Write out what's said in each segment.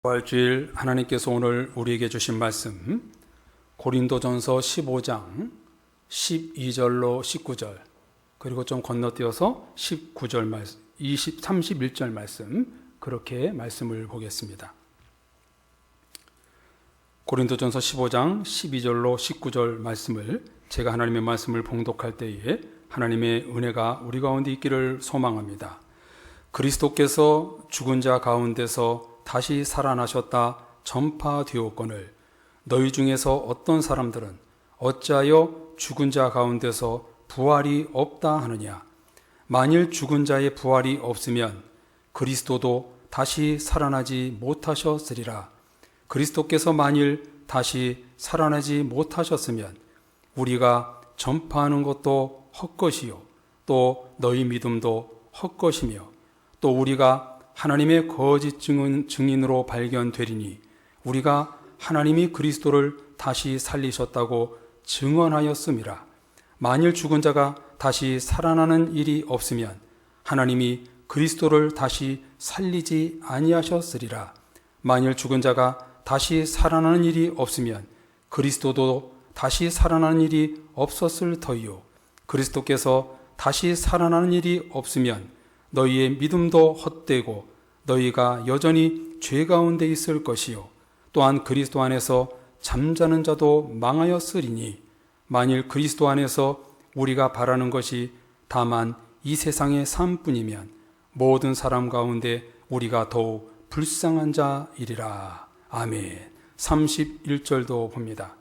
부활주일 하나님께서 오늘 우리에게 주신 말씀 고린도전서 15장 12절로 19절 그리고 좀 건너뛰어서 19절 말씀 31절 말씀 그렇게 말씀을 보겠습니다. 고린도전서 15장 12절로 19절 말씀을 제가 하나님의 말씀을 봉독할 때에 하나님의 은혜가 우리 가운데 있기를 소망합니다. 그리스도께서 죽은 자 가운데서 다시 살아나셨다 전파되었거늘 너희 중에서 어떤 사람들은 어찌하여 죽은 자 가운데서 부활이 없다 하느냐. 만일 죽은 자의 부활이 없으면 그리스도도 다시 살아나지 못하셨으리라. 그리스도께서 만일 다시 살아나지 못하셨으면 우리가 전파하는 것도 헛것이요 또 너희 믿음도 헛것이며 또 우리가 하나님의 거짓 증인으로 발견되리니 우리가 하나님이 그리스도를 다시 살리셨다고 증언하였음이라. 만일 죽은 자가 다시 살아나는 일이 없으면 하나님이 그리스도를 다시 살리지 아니하셨으리라. 만일 죽은 자가 다시 살아나는 일이 없으면 그리스도도 다시 살아나는 일이 없었을 터이요. 그리스도께서 다시 살아나는 일이 없으면 너희의 믿음도 헛되고 너희가 여전히 죄 가운데 있을 것이요 또한 그리스도 안에서 잠자는 자도 망하였으리니 만일 그리스도 안에서 우리가 바라는 것이 다만 이 세상의 삶뿐이면 모든 사람 가운데 우리가 더욱 불쌍한 자이리라. 아멘. 31절도 봅니다.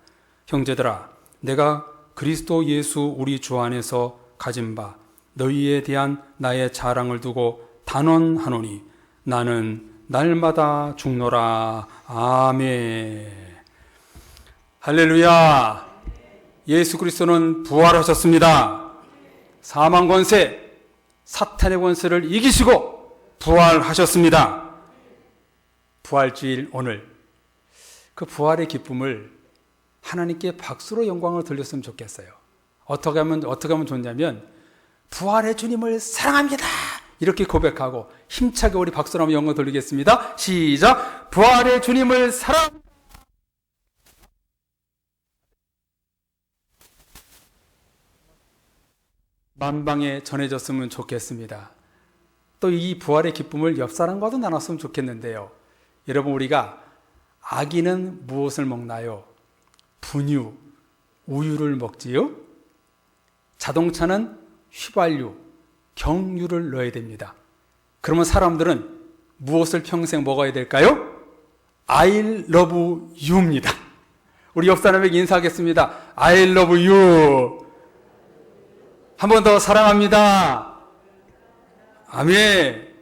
형제들아, 내가 그리스도 예수 우리 주 안에서 가진 바 너희에 대한 나의 자랑을 두고 단언하노니 나는 날마다 죽노라. 아멘. 할렐루야. 예수 그리스도는 부활하셨습니다. 사망 권세, 사탄의 권세를 이기시고 부활하셨습니다. 부활주일 오늘 그 부활의 기쁨을 하나님께 박수로 영광을 돌렸으면 좋겠어요. 어떻게 하면 좋냐면 부활의 주님을 사랑합니다. 이렇게 고백하고 힘차게 우리 박수로 한번 영광 돌리겠습니다. 시작. 부활의 주님을 사랑합니다. 만방에 전해졌으면 좋겠습니다. 또 이 부활의 기쁨을 옆 사람과도 나눴으면 좋겠는데요. 여러분, 우리가 아기는 무엇을 먹나요? 분유, 우유를 먹지요. 자동차는 휘발유, 경유를 넣어야 됩니다. 그러면 사람들은 무엇을 평생 먹어야 될까요? I love you입니다. 우리 옆 사람에게 인사하겠습니다. I love you. 한 번 더 사랑합니다. 아멘.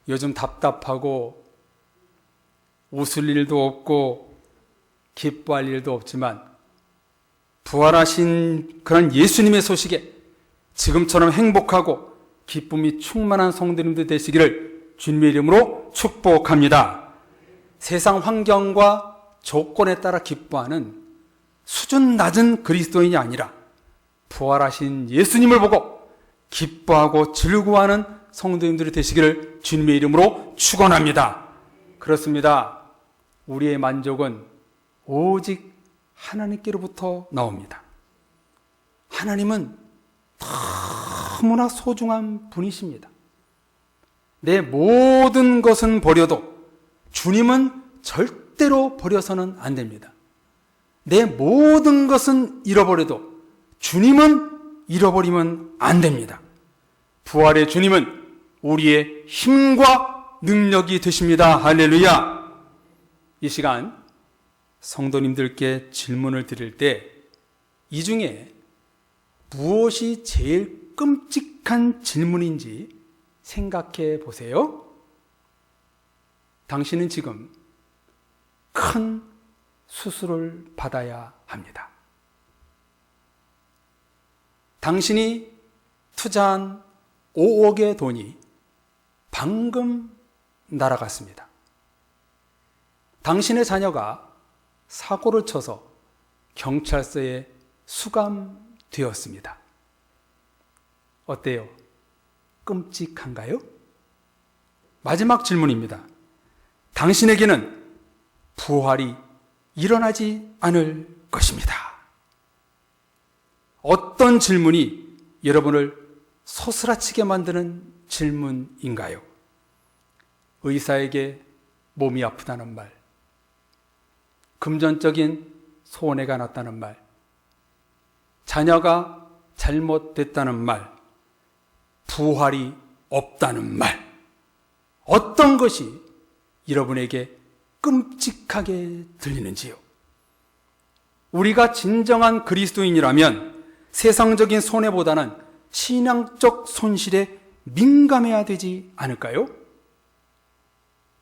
요즘 답답하고 웃을 일도 없고 기뻐할 일도 없지만 부활하신 그런 예수님의 소식에 지금처럼 행복하고 기쁨이 충만한 성도님들 되시기를 주님의 이름으로 축복합니다. 세상 환경과 조건에 따라 기뻐하는 수준 낮은 그리스도인이 아니라 부활하신 예수님을 보고 기뻐하고 즐거워하는 성도님들이 되시기를 주님의 이름으로 축원합니다. 그렇습니다. 우리의 만족은 오직 하나님께로부터 나옵니다. 하나님은 너무나 소중한 분이십니다. 내 모든 것은 버려도 주님은 절대로 버려서는 안 됩니다. 내 모든 것은 잃어버려도 주님은 잃어버리면 안 됩니다. 부활의 주님은 우리의 힘과 능력이 되십니다. 할렐루야. 이 시간 성도님들께 질문을 드릴 때 이 중에 무엇이 제일 끔찍한 질문인지 생각해 보세요. 당신은 지금 큰 수술을 받아야 합니다. 당신이 투자한 5억의 돈이 방금 날아갔습니다. 당신의 자녀가 사고를 쳐서 경찰서에 수감되었습니다. 어때요? 끔찍한가요? 마지막 질문입니다. 당신에게는 부활이 일어나지 않을 것입니다. 어떤 질문이 여러분을 소스라치게 만드는 질문인가요? 의사에게 몸이 아프다는 말, 금전적인 손해가 났다는 말, 자녀가 잘못됐다는 말, 부활이 없다는 말, 어떤 것이 여러분에게 끔찍하게 들리는지요? 우리가 진정한 그리스도인이라면 세상적인 손해보다는 신앙적 손실에 민감해야 되지 않을까요?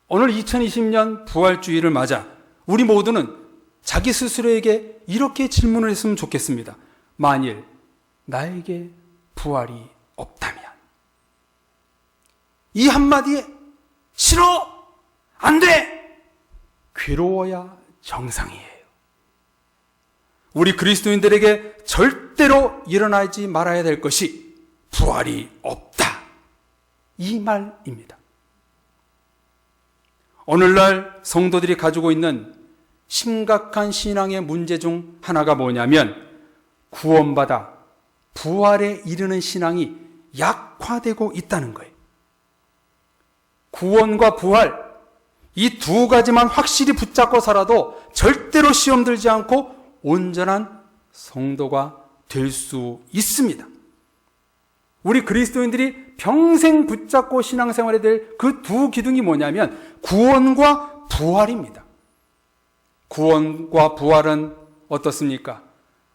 오늘 2020년 부활주의를 맞아 우리 모두는 자기 스스로에게 이렇게 질문을 했으면 좋겠습니다. 만일 나에게 부활이 없다면, 이 한마디에 싫어! 안 돼! 괴로워야 정상이에요. 우리 그리스도인들에게 절대로 일어나지 말아야 될 것이 부활이 없다, 이 말입니다. 오늘날 성도들이 가지고 있는 심각한 신앙의 문제 중 하나가 뭐냐면 구원받아 부활에 이르는 신앙이 약화되고 있다는 거예요. 구원과 부활, 이 두 가지만 확실히 붙잡고 살아도 절대로 시험 들지 않고 온전한 성도가 될 수 있습니다. 우리 그리스도인들이 평생 붙잡고 신앙생활에 될 그 두 기둥이 뭐냐면 구원과 부활입니다. 구원과 부활은 어떻습니까?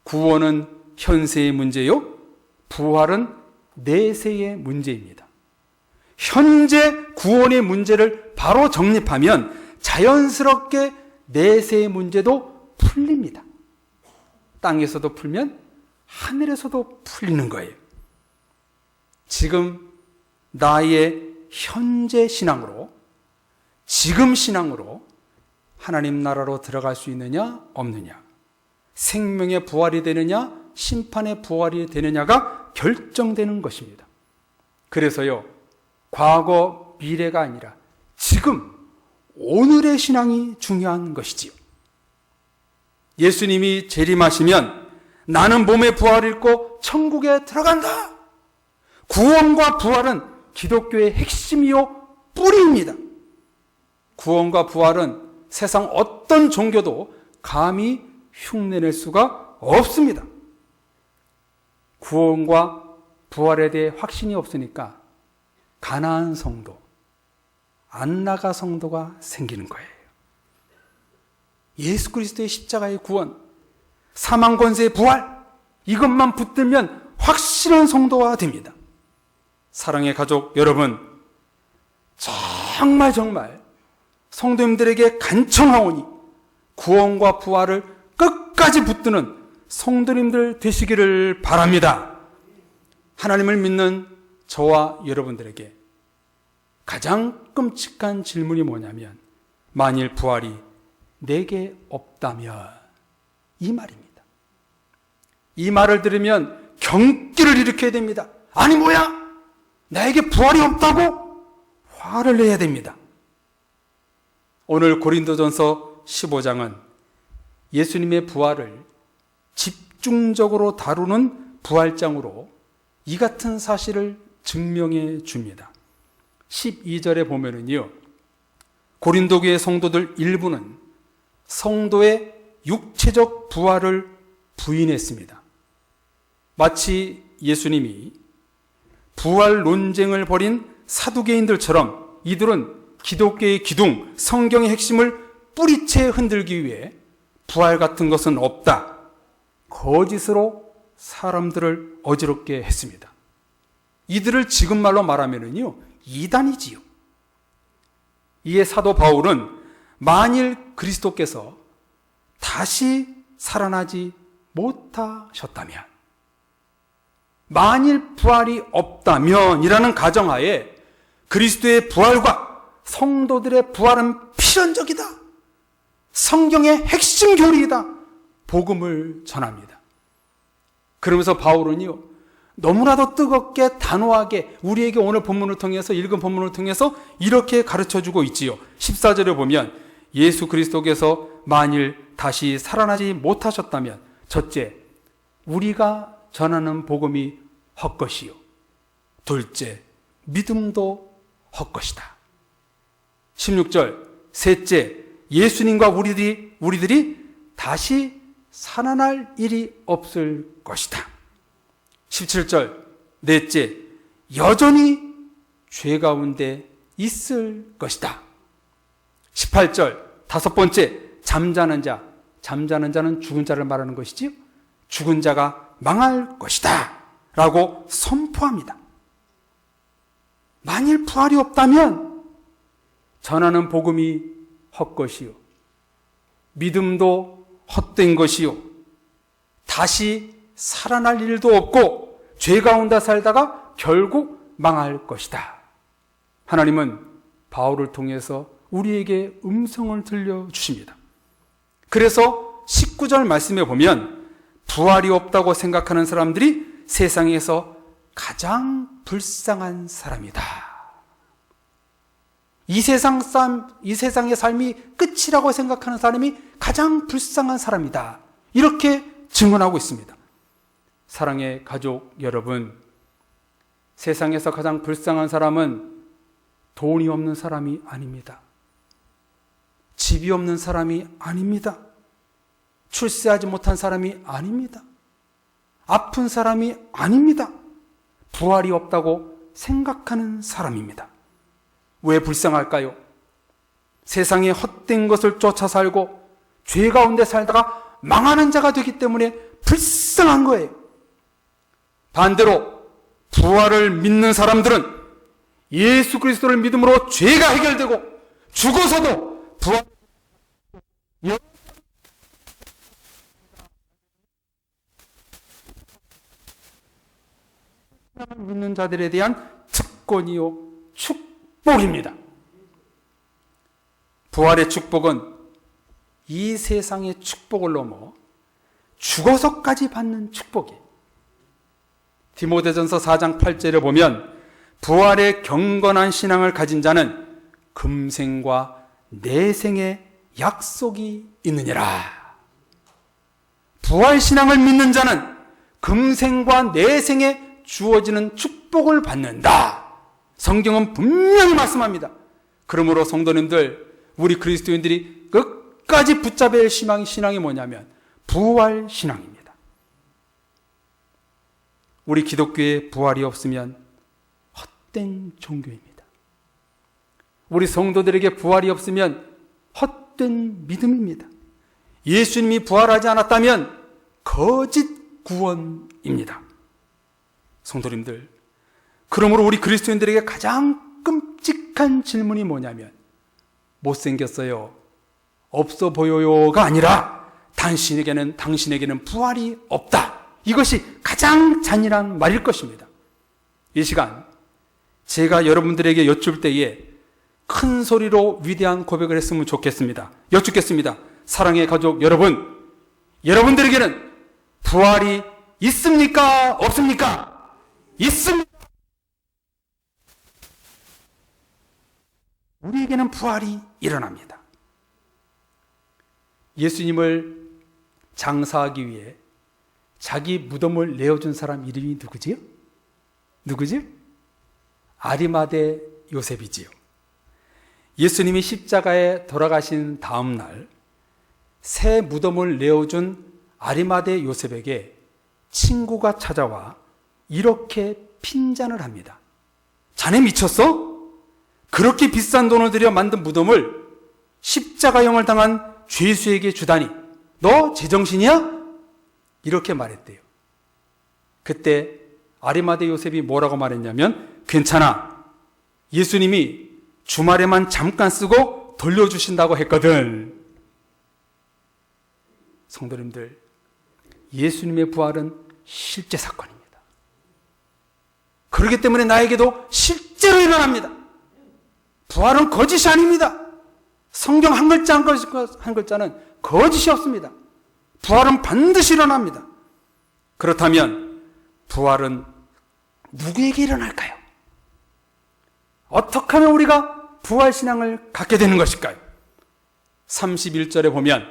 구원은 현세의 문제요, 부활은 내세의 문제입니다. 현재 구원의 문제를 바로 정립하면 자연스럽게 내세의 문제도 풀립니다. 땅에서도 풀면 하늘에서도 풀리는 거예요. 지금 나의 현재 신앙으로, 지금 신앙으로 하나님 나라로 들어갈 수 있느냐 없느냐, 생명의 부활이 되느냐 심판의 부활이 되느냐가 결정되는 것입니다. 그래서요, 과거 미래가 아니라 지금 오늘의 신앙이 중요한 것이지요. 예수님이 재림하시면 나는 몸의 부활을 입고 천국에 들어간다. 구원과 부활은 기독교의 핵심이요 뿌리입니다. 구원과 부활은 세상 어떤 종교도 감히 흉내낼 수가 없습니다. 구원과 부활에 대해 확신이 없으니까 가나안 성도, 안나가 성도가 생기는 거예요. 예수 그리스도의 십자가의 구원, 사망 권세의 부활, 이것만 붙들면 확실한 성도가 됩니다. 사랑의 가족 여러분, 정말 성도님들에게 간청하오니 구원과 부활을 끝까지 붙드는 성도님들 되시기를 바랍니다. 하나님을 믿는 저와 여러분들에게 가장 끔찍한 질문이 뭐냐면 만일 부활이 내게 없다면, 이 말입니다. 이 말을 들으면 경기를 일으켜야 됩니다. 아니 뭐야? 나에게 부활이 없다고? 화를 내야 됩니다. 오늘 고린도전서 15장은 예수님의 부활을 집중적으로 다루는 부활장으로 이 같은 사실을 증명해 줍니다. 12절에 보면은요, 고린도 교회 성도들 일부는 성도의 육체적 부활을 부인했습니다. 마치 예수님이 부활 논쟁을 벌인 사두개인들처럼 이들은 기독교의 기둥, 성경의 핵심을 뿌리채 흔들기 위해 부활 같은 것은 없다, 거짓으로 사람들을 어지럽게 했습니다. 이들을 지금 말로 말하면은요, 이단이지요. 이에 사도 바울은 만일 그리스도께서 다시 살아나지 못하셨다면, 만일 부활이 없다면 이라는 가정하에 그리스도의 부활과 성도들의 부활은 필연적이다, 성경의 핵심 교리이다, 복음을 전합니다. 그러면서 바울은요, 너무나도 뜨겁게 단호하게 우리에게 오늘 본문을 통해서 읽은 본문을 통해서 이렇게 가르쳐주고 있지요. 14절에 보면 예수 그리스도께서 만일 다시 살아나지 못하셨다면 첫째, 우리가 전하는 복음이 헛것이요. 둘째, 믿음도 헛것이다. 16절, 셋째, 예수님과 우리들이 다시 살아날 일이 없을 것이다. 17절, 넷째, 여전히 죄 가운데 있을 것이다. 18절, 다섯 번째, 잠자는 자는 죽은 자를 말하는 것이지요. 죽은 자가 망할 것이다 라고 선포합니다. 만일 부활이 없다면 전하는 복음이 헛것이요, 믿음도 헛된 것이요, 다시 살아날 일도 없고 죄 가운데 살다가 결국 망할 것이다. 하나님은 바울을 통해서 우리에게 음성을 들려주십니다. 그래서 19절 말씀에 보면 부활이 없다고 생각하는 사람들이 세상에서 가장 불쌍한 사람이다. 이 세상의 삶이 끝이라고 생각하는 사람이 가장 불쌍한 사람이다. 이렇게 증언하고 있습니다. 사랑의 가족 여러분, 세상에서 가장 불쌍한 사람은 돈이 없는 사람이 아닙니다. 집이 없는 사람이 아닙니다. 출세하지 못한 사람이 아닙니다. 아픈 사람이 아닙니다. 부활이 없다고 생각하는 사람입니다. 왜 불쌍할까요? 세상에 헛된 것을 쫓아 살고 죄 가운데 살다가 망하는 자가 되기 때문에 불쌍한 거예요. 반대로 부활을 믿는 사람들은 예수 그리스도를 믿음으로 죄가 해결되고 죽어서도 부활 믿는 자들에 대한 특권이요 축복입니다. 부활의 축복은 이 세상의 축복을 넘어 죽어서까지 받는 축복이에요. 디모데전서 4장 8절에 보면 부활의 경건한 신앙을 가진 자는 금생과 내생의 약속이 있느니라. 부활 신앙을 믿는 자는 금생과 내생에 주어지는 축복을 받는다. 성경은 분명히 말씀합니다. 그러므로 성도님들, 우리 그리스도인들이 끝까지 붙잡아야 할 신앙이 뭐냐면 부활 신앙입니다. 우리 기독교에 부활이 없으면 헛된 종교입니다. 우리 성도들에게 부활이 없으면 헛된 믿음입니다. 예수님이 부활하지 않았다면 거짓 구원입니다. 성도님들, 그러므로 우리 그리스도인들에게 가장 끔찍한 질문이 뭐냐면 못생겼어요, 없어 보여요가 아니라 당신에게는 부활이 없다. 이것이 가장 잔인한 말일 것입니다. 이 시간 제가 여러분들에게 여쭐 때에 큰 소리로 위대한 고백을 했으면 좋겠습니다. 여쭙겠습니다. 사랑의 가족 여러분, 여러분들에게는 부활이 있습니까? 없습니까? 있습니다. 우리에게는 부활이 일어납니다. 예수님을 장사하기 위해 자기 무덤을 내어준 사람 이름이 누구지요? 누구지요? 아리마대 요셉이지요. 예수님이 십자가에 돌아가신 다음 날 새 무덤을 내어준 아리마대 요셉에게 친구가 찾아와 이렇게 핀잔을 합니다. 자네 미쳤어? 그렇게 비싼 돈을 들여 만든 무덤을 십자가형을 당한 죄수에게 주다니 너 제정신이야? 이렇게 말했대요. 그때 아리마대 요셉이 뭐라고 말했냐면 괜찮아, 예수님이 주말에만 잠깐 쓰고 돌려주신다고 했거든. 성도님들, 예수님의 부활은 실제 사건입니다. 그렇기 때문에 나에게도 실제로 일어납니다. 부활은 거짓이 아닙니다. 성경 한 글자 한 글자는 거짓이 없습니다. 부활은 반드시 일어납니다. 그렇다면 부활은 누구에게 일어날까요? 어떻게 하면 우리가 부활신앙을 갖게 되는 것일까요? 31절에 보면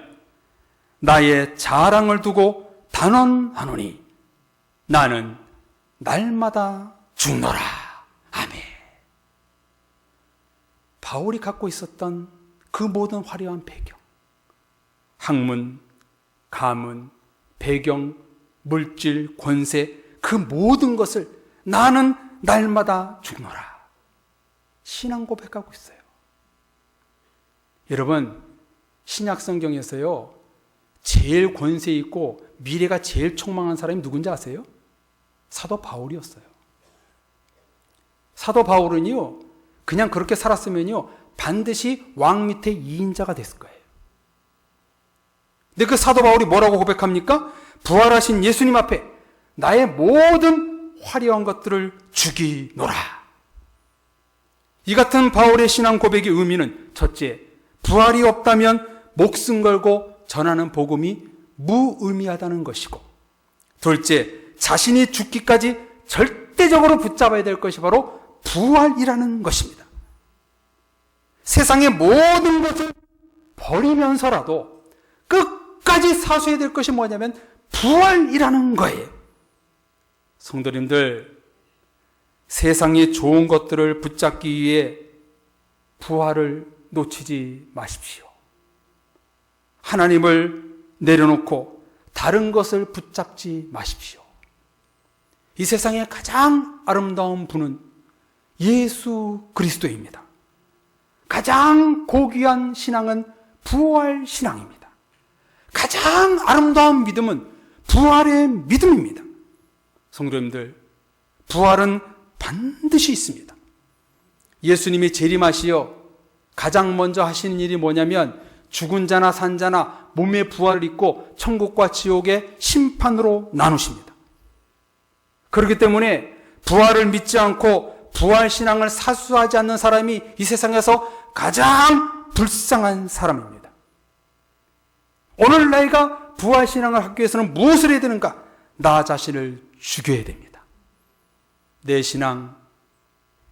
나의 자랑을 두고 단언하노니 나는 날마다 죽노라. 아멘. 바울이 갖고 있었던 그 모든 화려한 배경, 학문, 가문, 배경, 물질, 권세, 그 모든 것을 나는 날마다 죽노라. 신앙 고백하고 있어요. 여러분, 신약 성경에서요, 제일 권세 있고 미래가 제일 촉망한 사람이 누군지 아세요? 사도 바울이었어요. 사도 바울은요, 그냥 그렇게 살았으면요, 반드시 왕 밑에 2인자가 됐을 거예요. 근데 그 사도 바울이 뭐라고 고백합니까? 부활하신 예수님 앞에 나의 모든 화려한 것들을 죽이노라. 이 같은 바울의 신앙 고백의 의미는 첫째, 부활이 없다면 목숨 걸고 전하는 복음이 무의미하다는 것이고, 둘째, 자신이 죽기까지 절대적으로 붙잡아야 될 것이 바로 부활이라는 것입니다. 세상의 모든 것을 버리면서라도 끝까지 사수해야 될 것이 뭐냐면 부활이라는 거예요. 성도님들, 세상의 좋은 것들을 붙잡기 위해 부활을 놓치지 마십시오. 하나님을 내려놓고 다른 것을 붙잡지 마십시오. 이 세상의 가장 아름다운 분은 예수 그리스도입니다. 가장 고귀한 신앙은 부활 신앙입니다. 가장 아름다운 믿음은 부활의 믿음입니다. 성도님들, 부활은 반드시 있습니다. 예수님이 재림하시어 가장 먼저 하시는 일이 뭐냐면 죽은 자나 산 자나 몸의 부활을 입고 천국과 지옥의 심판으로 나누십니다. 그렇기 때문에 부활을 믿지 않고 부활신앙을 사수하지 않는 사람이 이 세상에서 가장 불쌍한 사람입니다. 오늘 내가 부활신앙을 하기 위해서는 무엇을 해야 되는가? 나 자신을 죽여야 됩니다. 내 신앙,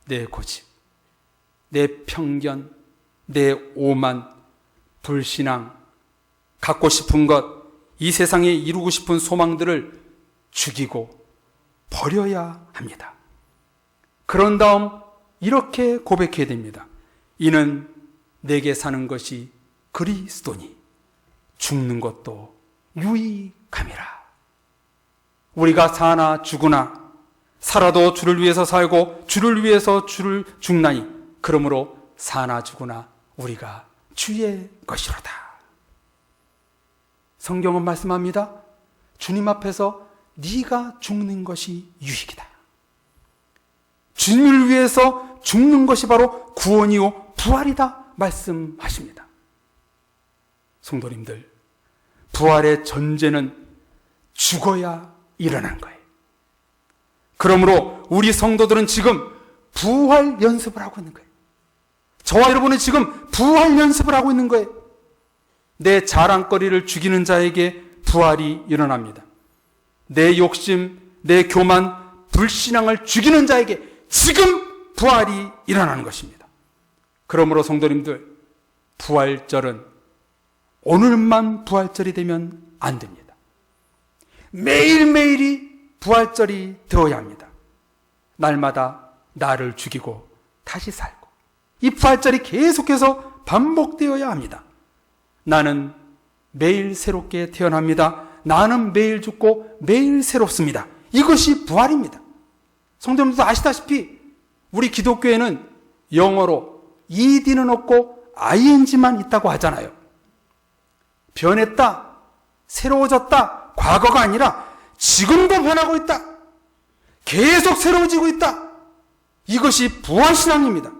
내 고집, 내 편견, 내 오만, 불신앙, 갖고 싶은 것, 이 세상에 이루고 싶은 소망들을 죽이고 버려야 합니다. 그런 다음 이렇게 고백해야 됩니다. 이는 내게 사는 것이 그리스도니 죽는 것도 유익함이라. 우리가 사나 죽으나 살아도 주를 위해서 살고 주를 위해서 주를 죽나니 그러므로 사나 죽으나 우리가 주의 것이로다. 성경은 말씀합니다. 주님 앞에서 네가 죽는 것이 유익이다. 주님을 위해서 죽는 것이 바로 구원이요 부활이다 말씀하십니다. 성도님들, 부활의 전제는 죽어야 일어나는 거예요. 그러므로 우리 성도들은 지금 부활 연습을 하고 있는 거예요. 저와 여러분은 지금 부활 연습을 하고 있는 거예요. 내 자랑거리를 죽이는 자에게 부활이 일어납니다. 내 욕심, 내 교만, 불신앙을 죽이는 자에게 지금 부활이 일어나는 것입니다. 그러므로 성도님들, 부활절은 오늘만 부활절이 되면 안 됩니다. 매일매일이 부활절이 되어야 합니다. 날마다 나를 죽이고 다시 살고 이 부활절이 계속해서 반복되어야 합니다. 나는 매일 새롭게 태어납니다. 나는 매일 죽고 매일 새롭습니다. 이것이 부활입니다. 성도님들도 아시다시피 우리 기독교에는 영어로 ed는 없고 ing만 있다고 하잖아요. 변했다, 새로워졌다, 과거가 아니라 지금도 변하고 있다, 계속 새로워지고 있다. 이것이 부활신앙입니다.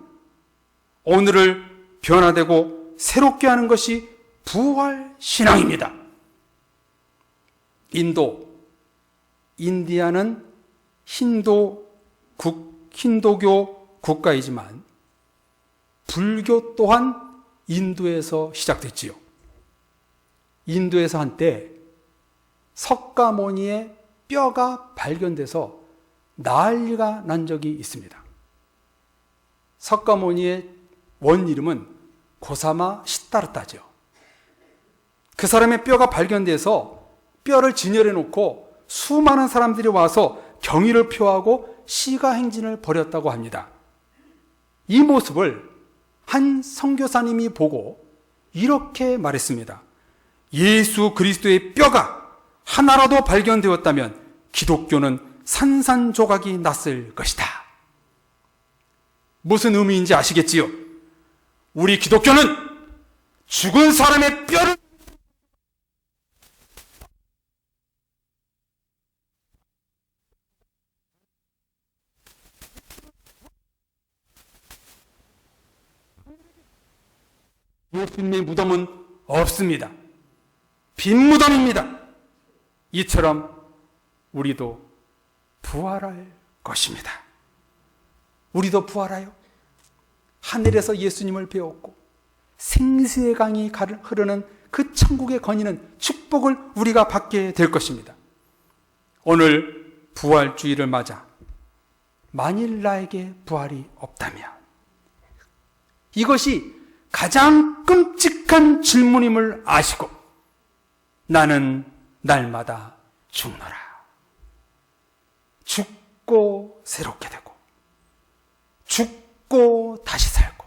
오늘을 변화되고 새롭게 하는 것이 부활신앙입니다. 인디아는 힌두교 국가이지만 불교 또한 인도에서 시작됐지요. 인도에서 한때 석가모니의 뼈가 발견돼서 난리가 난 적이 있습니다. 석가모니의 원 이름은 고사마 시타르타죠. 그 사람의 뼈가 발견돼서 뼈를 진열해 놓고 수많은 사람들이 와서 경의를 표하고 시가행진을 벌였다고 합니다. 이 모습을 한 선교사님이 보고 이렇게 말했습니다. 예수 그리스도의 뼈가 하나라도 발견되었다면 기독교는 산산조각이 났을 것이다. 무슨 의미인지 아시겠지요? 우리 기독교는 죽은 사람의 뼈를 예수님의 무덤은 없습니다. 빈 무덤입니다. 이처럼 우리도 부활할 것입니다. 우리도 부활하여 하늘에서 예수님을 배웠고 생수의 강이 흐르는 그 천국의 건의는 축복을 우리가 받게 될 것입니다. 오늘 부활주의를 맞아 만일 나에게 부활이 없다면, 이것이 가장 끔찍한 질문임을 아시고 나는 날마다 죽노라. 죽고 새롭게 되고 죽고 다시 살고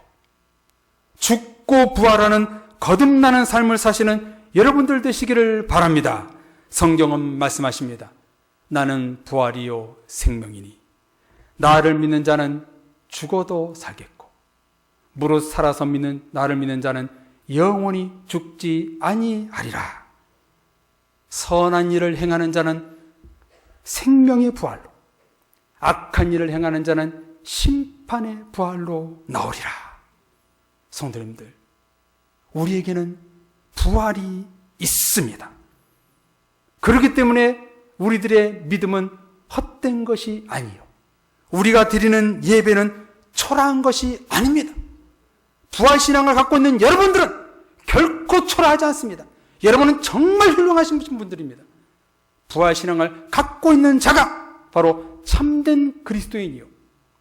죽고 부활하는 거듭나는 삶을 사시는 여러분들 되시기를 바랍니다. 성경은 말씀하십니다. 나는 부활이요 생명이니 나를 믿는 자는 죽어도 살겠고 무릇 살아서 나를 믿는 자는 영원히 죽지 아니하리라. 선한 일을 행하는 자는 생명의 부활로, 악한 일을 행하는 자는 심판의 부활로 나오리라. 성도님들, 우리에게는 부활이 있습니다. 그렇기 때문에 우리들의 믿음은 헛된 것이 아니요, 우리가 드리는 예배는 초라한 것이 아닙니다. 부활신앙을 갖고 있는 여러분들은 결코 초라하지 않습니다. 여러분은 정말 훌륭하신 분들입니다. 부활신앙을 갖고 있는 자가 바로 참된 그리스도인이요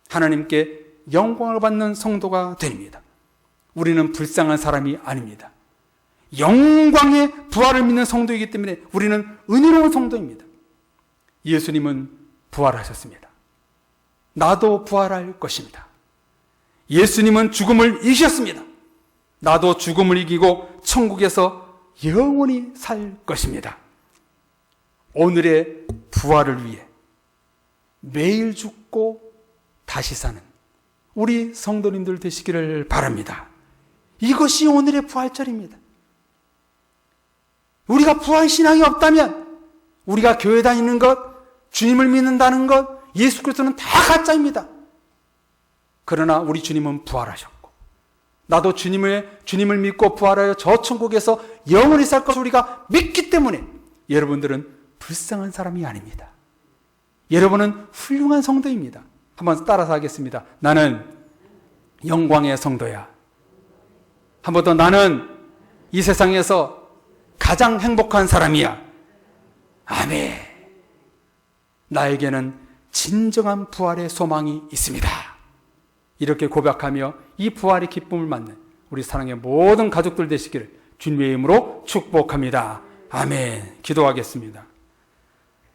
하나님께 영광을 받는 성도가 됩니다. 우리는 불쌍한 사람이 아닙니다. 영광의 부활을 믿는 성도이기 때문에 우리는 은혜로운 성도입니다. 예수님은 부활하셨습니다. 나도 부활할 것입니다. 예수님은 죽음을 이기셨습니다. 나도 죽음을 이기고 천국에서 영원히 살 것입니다. 오늘의 부활을 위해 매일 죽고 다시 사는 우리 성도님들 되시기를 바랍니다. 이것이 오늘의 부활절입니다. 우리가 부활신앙이 없다면 우리가 교회 다니는 것, 주님을 믿는다는 것, 예수 그리스도는 다 가짜입니다. 그러나 우리 주님은 부활하셨고 나도 주님을 믿고 부활하여 저 천국에서 영원히 살 것을 우리가 믿기 때문에 여러분들은 불쌍한 사람이 아닙니다. 여러분은 훌륭한 성도입니다. 한번 따라서 하겠습니다. 나는 영광의 성도야. 한 번 더, 나는 이 세상에서 가장 행복한 사람이야. 아멘. 나에게는 진정한 부활의 소망이 있습니다. 이렇게 고백하며 이 부활의 기쁨을 맞는 우리 사랑의 모든 가족들 되시기를 주님의 이름으로 축복합니다. 아멘. 기도하겠습니다.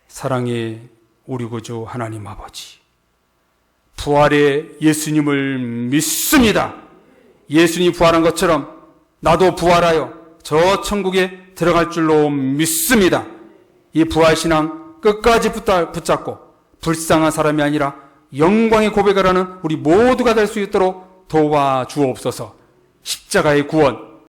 사랑의 우리 구주 하나님 아버지, 부활의 예수님을 믿습니다. 예수님이 부활한 것처럼 나도 부활하여 저 천국에 들어갈 줄로 믿습니다. 이 부활신앙 끝까지 붙잡고 불쌍한 사람이 아니라 영광의 고백을 하는 우리 모두가 될 수 있도록 도와주옵소서. 십자가의 구원,